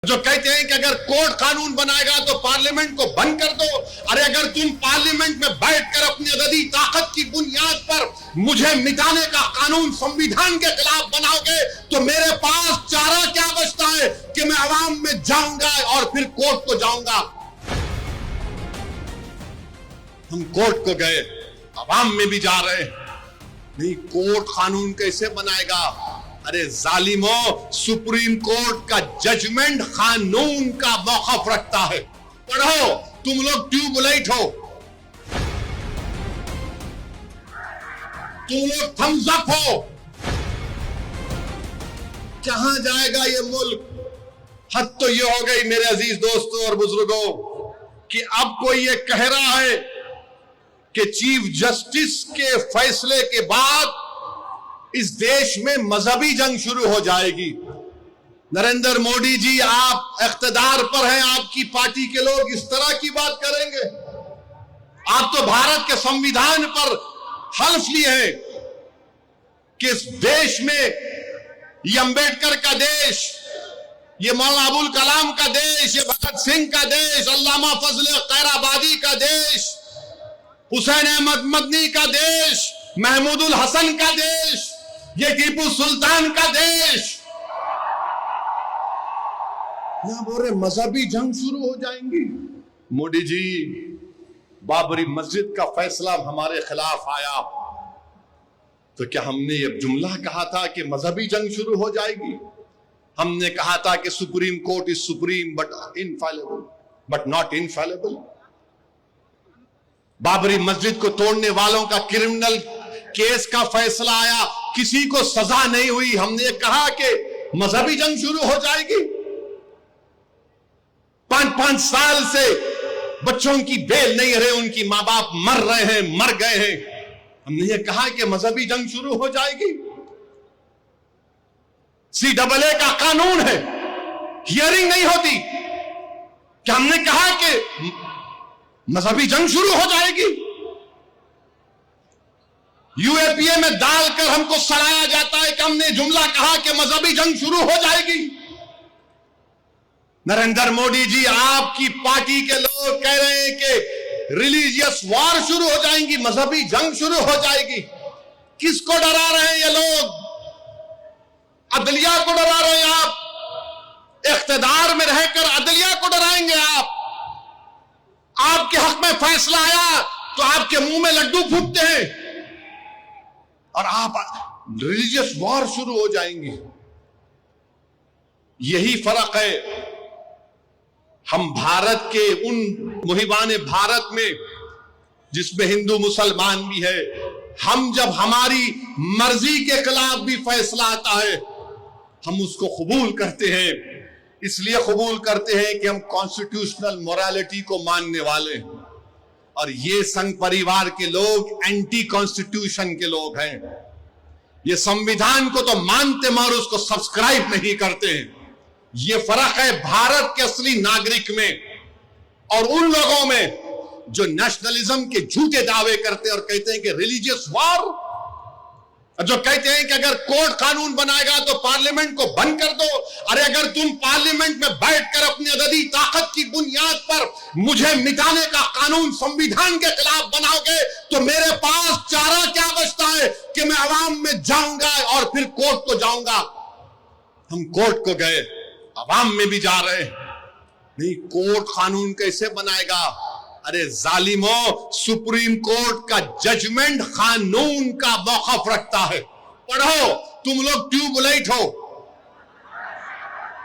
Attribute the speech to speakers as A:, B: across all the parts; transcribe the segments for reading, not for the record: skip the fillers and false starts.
A: जो कहते हैं कि अगर कोर्ट कानून बनाएगा तो पार्लियामेंट को बंद कर दो। अरे अगर तुम पार्लियामेंट में बैठकर अपनी अददी ताकत की बुनियाद पर मुझे मिटाने का कानून संविधान के खिलाफ बनाओगे तो मेरे पास चारा क्या बचता है कि मैं आवाम में जाऊंगा और फिर कोर्ट को जाऊंगा। हम कोर्ट को गए, आवाम में भी जा रहे हैं, नहीं कोर्ट कानून कैसे बनाएगा। अरे जालिमों, सुप्रीम कोर्ट का जजमेंट कानून का मौक़िफ़ रखता है। पढ़ो, तुम लोग ट्यूबलाइट हो, तुम लोग थम्स अप हो। कहां जाएगा ये मुल्क। हद तो ये हो गई मेरे अजीज दोस्तों और बुजुर्गों कि अब कोई ये कह रहा है कि चीफ जस्टिस के फैसले के बाद इस देश में मजहबी जंग शुरू हो जाएगी। नरेंद्र मोदी जी, आप इख्तिदार पर हैं, आपकी पार्टी के लोग इस तरह की बात करेंगे। आप तो भारत के संविधान पर हल्फ लिए हैं कि इस देश में ये अंबेडकर का देश, ये मौलाना अबुल कलाम का देश, ये भगत सिंह का देश, अल्लामा फजल खैराबादी का देश, हुसैन अहमद मदनी का देश, महमूदुल हसन का देश, ये टीपू सुल्तान का देश। यहां बोल रहे मजहबी जंग शुरू हो जाएंगी। मोदी जी, बाबरी मस्जिद का फैसला हमारे खिलाफ आया तो क्या हमने ये जुमला कहा था कि मजहबी जंग शुरू हो जाएगी? हमने कहा था कि supreme court is supreme but infallible, but not infallible. Babri मस्जिद को तोड़ने वालों का क्रिमिनल केस का फैसला आया, किसी को सजा नहीं हुई, हमने कहा कि मजहबी जंग शुरू हो जाएगी। 5-5 साल से बच्चों की बेल नहीं रहे, उनकी मां बाप मर रहे हैं, मर गए हैं, हमने ये कहा कि मजहबी जंग शुरू हो जाएगी। CAA का कानून है, हियरिंग नहीं होती, क्या हमने कहा कि मजहबी जंग शुरू हो जाएगी? UAPA में डालकर हमको सड़ाया जाता है कि हमने जुमला कहा कि मजहबी जंग शुरू हो जाएगी। नरेंद्र मोदी जी, आपकी पार्टी के लोग कह रहे हैं कि रिलीजियस वॉर शुरू हो जाएंगी, मजहबी जंग शुरू हो जाएगी। किसको डरा रहे हैं ये लोग? अदलिया को डरा रहे हैं आप। इख्तिदार में रहकर अदलिया को डराएंगे आप। आपके हक में फैसला आया तो आपके मुंह में लड्डू फूटते हैं और आप रिलीजियस वॉर शुरू हो जाएंगे। यही फर्क है हम भारत के उन मुहिबान भारत में जिसमें हिंदू मुसलमान भी है। हम जब हमारी मर्जी के खिलाफ भी फैसला आता है हम उसको कबूल करते हैं। इसलिए कबूल करते हैं कि हम कॉन्स्टिट्यूशनल मोरालिटी को मानने वाले हैं और ये संघ परिवार के लोग एंटी कॉन्स्टिट्यूशन के लोग हैं। ये संविधान को तो मानते मगर उसको सब्सक्राइब नहीं करते हैं। ये फर्क है भारत के असली नागरिक में और उन लोगों में जो नेशनलिज्म के झूठे दावे करते हैं और कहते हैं कि रिलीजियस वॉर, जो कहते हैं कि अगर कोर्ट कानून बनाएगा तो पार्लियामेंट को बंद कर दो। अरे अगर तुम पार्लियामेंट में बैठकर अपनी अददी ताकत की बुनियाद पर मुझे मिटाने का कानून संविधान के खिलाफ बनाओगे तो मेरे पास चारा क्या बचता है कि मैं आवाम में जाऊंगा और फिर कोर्ट को जाऊंगा। हम कोर्ट को गए, आवाम में भी जा रहे हैं, नहीं कोर्ट कानून कैसे बनाएगा। अरे जालिमों, सुप्रीम कोर्ट का जजमेंट कानून का मौक़िफ़ रखता है। पढ़ो, तुम लोग ट्यूबलाइट हो,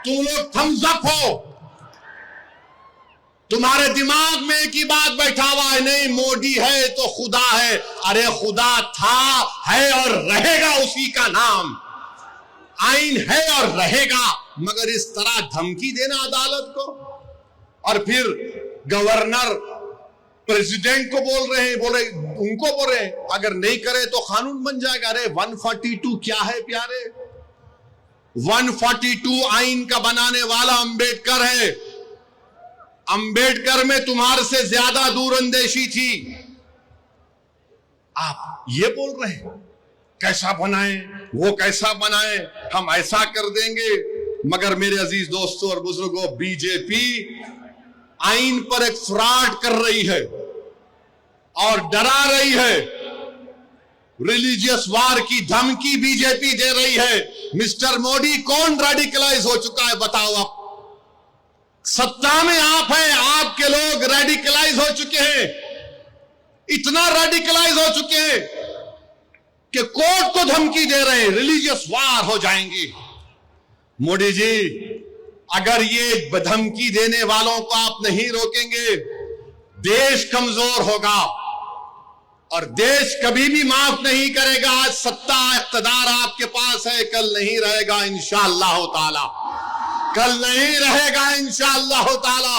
A: तुम लोग थम्स अप हो, तुम्हारे दिमाग में एक ही बात बैठा हुआ है, नहीं मोदी है तो खुदा है। अरे खुदा था, है और रहेगा उसी का नाम। आइन है और रहेगा, मगर इस तरह धमकी देना अदालत को और फिर गवर्नर प्रेसिडेंट को बोल रहे हैं, उनको बोल रहे हैं अगर नहीं करे तो कानून बन जाएगा। अरे 142 क्या है प्यारे? 142 आइन का बनाने वाला अंबेडकर है। अंबेडकर में तुम्हारे से ज्यादा दूरअंदेशी थी। आप ये बोल रहे हैं कैसा बनाए, वो कैसा बनाए, हम ऐसा कर देंगे। मगर मेरे अजीज दोस्तों और बुजुर्गों, बीजेपी आइन पर एक फ्रॉड कर रही है और डरा रही है। रिलीजियस वार की धमकी बीजेपी दे रही है। मिस्टर मोदी, कौन रेडिकलाइज हो चुका है बताओ आप? सत्ता में आप हैं, आपके लोग रेडिकलाइज हो चुके हैं, इतना रेडिकलाइज हो चुके हैं कि कोर्ट को धमकी दे रहे हैं, रिलीजियस वार हो जाएंगी। मोदी जी, अगर ये धमकी देने वालों को आप नहीं रोकेंगे, देश कमजोर होगा और देश कभी भी माफ नहीं करेगा। आज सत्ता इख्तिदार आपके पास है, कल नहीं रहेगा इंशाअल्लाह ताला, कल नहीं रहेगा इंशाअल्लाह ताला।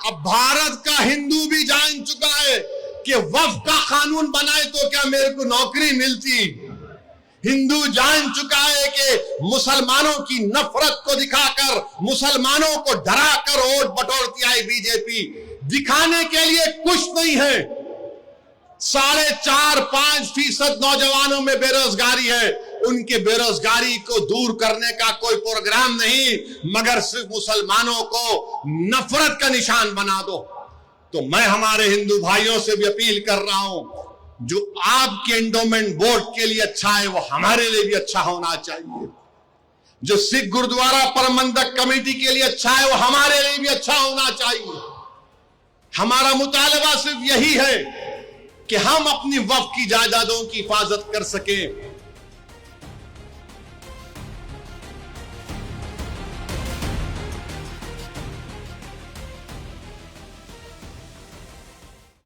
A: अब भारत का हिंदू भी जान चुका है कि वक्फ का कानून बनाए तो क्या मेरे को नौकरी मिलती। हिंदू जान चुका है कि मुसलमानों की नफरत को दिखाकर, मुसलमानों को डराकर वोट बटोरती आई बीजेपी। दिखाने के लिए कुछ नहीं है। 4.5-5% नौजवानों में बेरोजगारी है, उनके बेरोजगारी को दूर करने का कोई प्रोग्राम नहीं, मगर सिर्फ मुसलमानों को नफरत का निशान बना दो। तो मैं हमारे हिंदू भाइयों से भी अपील कर रहा हूं, जो आपके एंडोमेंट बोर्ड के लिए अच्छा है वो हमारे लिए भी अच्छा होना चाहिए। जो सिख गुरुद्वारा प्रबंधक कमेटी के लिए अच्छा है वो हमारे लिए भी अच्छा होना चाहिए। हमारा मुतालबा सिर्फ यही है कि हम अपनी वक्फ की जायदादों की हिफाजत कर सकें।